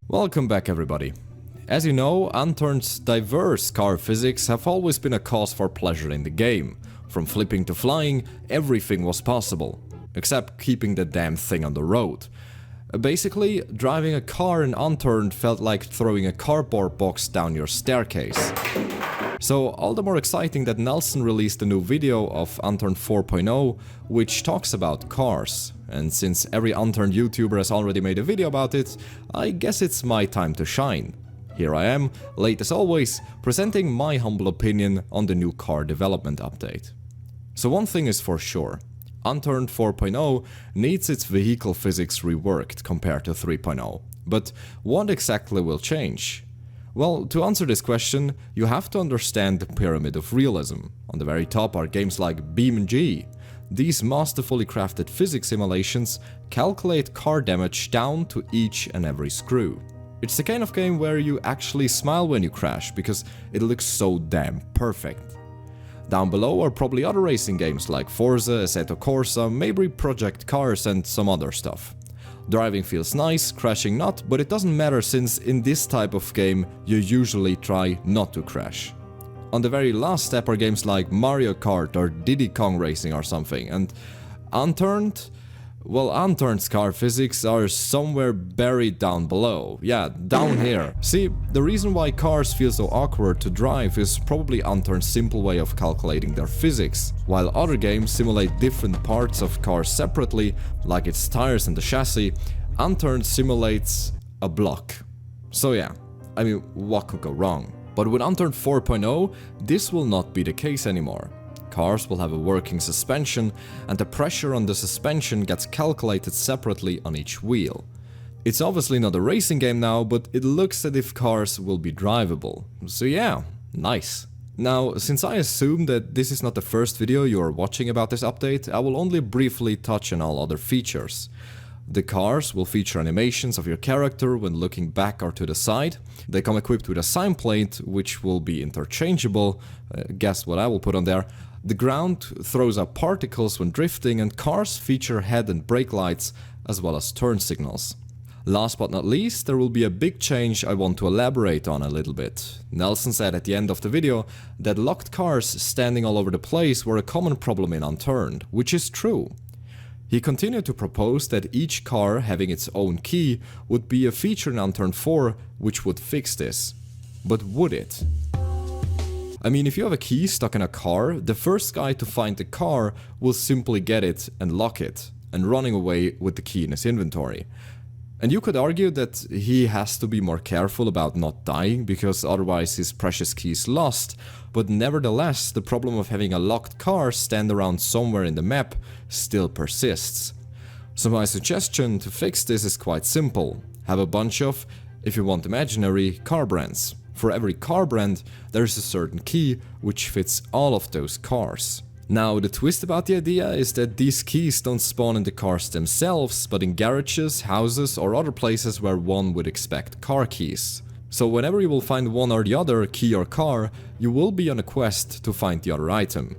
Welcome back everybody. As you know, Unturned's diverse car physics have always been a cause for pleasure in the game. From flipping to flying, everything was possible, except keeping the damn thing on the road. Basically, driving a car in Unturned felt like throwing a cardboard box down your staircase. So all the more exciting that Nelson released a new video of Unturned 4.0 which talks about cars. And since every Unturned YouTuber has already made a video about it, I guess it's my time to shine. Here I am, late as always, presenting my humble opinion on the new car development update. So one thing is for sure, Unturned 4.0 needs its vehicle physics reworked compared to 3.0. But what exactly will change? Well, to answer this question, you have to understand the pyramid of realism. On the very top are games like BeamNG. These masterfully crafted physics simulations calculate car damage down to each and every screw. It's the kind of game where you actually smile when you crash, because it looks so damn perfect. Down below are probably other racing games like Forza, Assetto Corsa, maybe Project Cars and some other stuff. Driving feels nice, crashing not, but it doesn't matter since in this type of game you usually try not to crash. On the very last step are games like Mario Kart or Diddy Kong Racing or something, and Unturned? Well, Unturned's car physics are somewhere buried down below. Yeah, down here. See, the reason why cars feel so awkward to drive is probably Unturned's simple way of calculating their physics. While other games simulate different parts of cars separately, like its tires and the chassis, Unturned simulates a block. So yeah, I mean, what could go wrong? But with Unturned 4.0, this will not be the case anymore. Cars will have a working suspension, and the pressure on the suspension gets calculated separately on each wheel. It's obviously not a racing game now, but it looks as if cars will be drivable. So yeah, nice. Now, since I assume that this is not the first video you are watching about this update, I will only briefly touch on all other features. The cars will feature animations of your character when looking back or to the side. They come equipped with a sign plate, which will be interchangeable. Guess what I will put on there? The ground throws up particles when drifting, and cars feature head and brake lights, as well as turn signals. Last but not least, there will be a big change I want to elaborate on a little bit. Nelson said at the end of the video that locked cars standing all over the place were a common problem in Unturned, which is true. He continued to propose that each car having its own key would be a feature in Unturned 4 which would fix this. But would it? I mean, if you have a key stuck in a car, the first guy to find the car will simply get it and lock it, and running away with the key in his inventory. And you could argue that he has to be more careful about not dying, because otherwise his precious key is lost, but nevertheless the problem of having a locked car stand around somewhere in the map still persists. So my suggestion to fix this is quite simple. Have a bunch of, if you want imaginary, car brands. For every car brand, there's a certain key which fits all of those cars. Now, the twist about the idea is that these keys don't spawn in the cars themselves, but in garages, houses or other places where one would expect car keys. So whenever you will find one or the other, key or car, you will be on a quest to find the other item.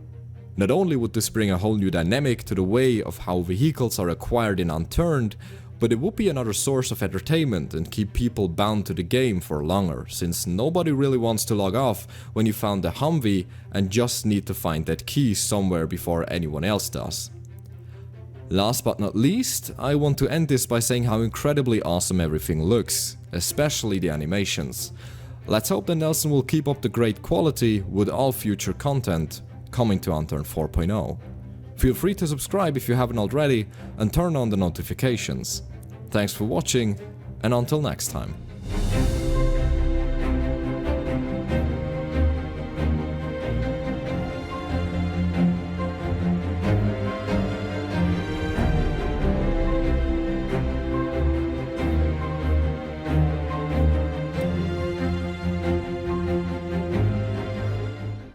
Not only would this bring a whole new dynamic to the way of how vehicles are acquired in Unturned, but it would be another source of entertainment and keep people bound to the game for longer, since nobody really wants to log off when you found the Humvee and just need to find that key somewhere before anyone else does. Last but not least, I want to end this by saying how incredibly awesome everything looks, especially the animations. Let's hope that Nelson will keep up the great quality with all future content coming to Unturned 4.0. Feel free to subscribe if you haven't already and turn on the notifications. Thanks for watching, and until next time.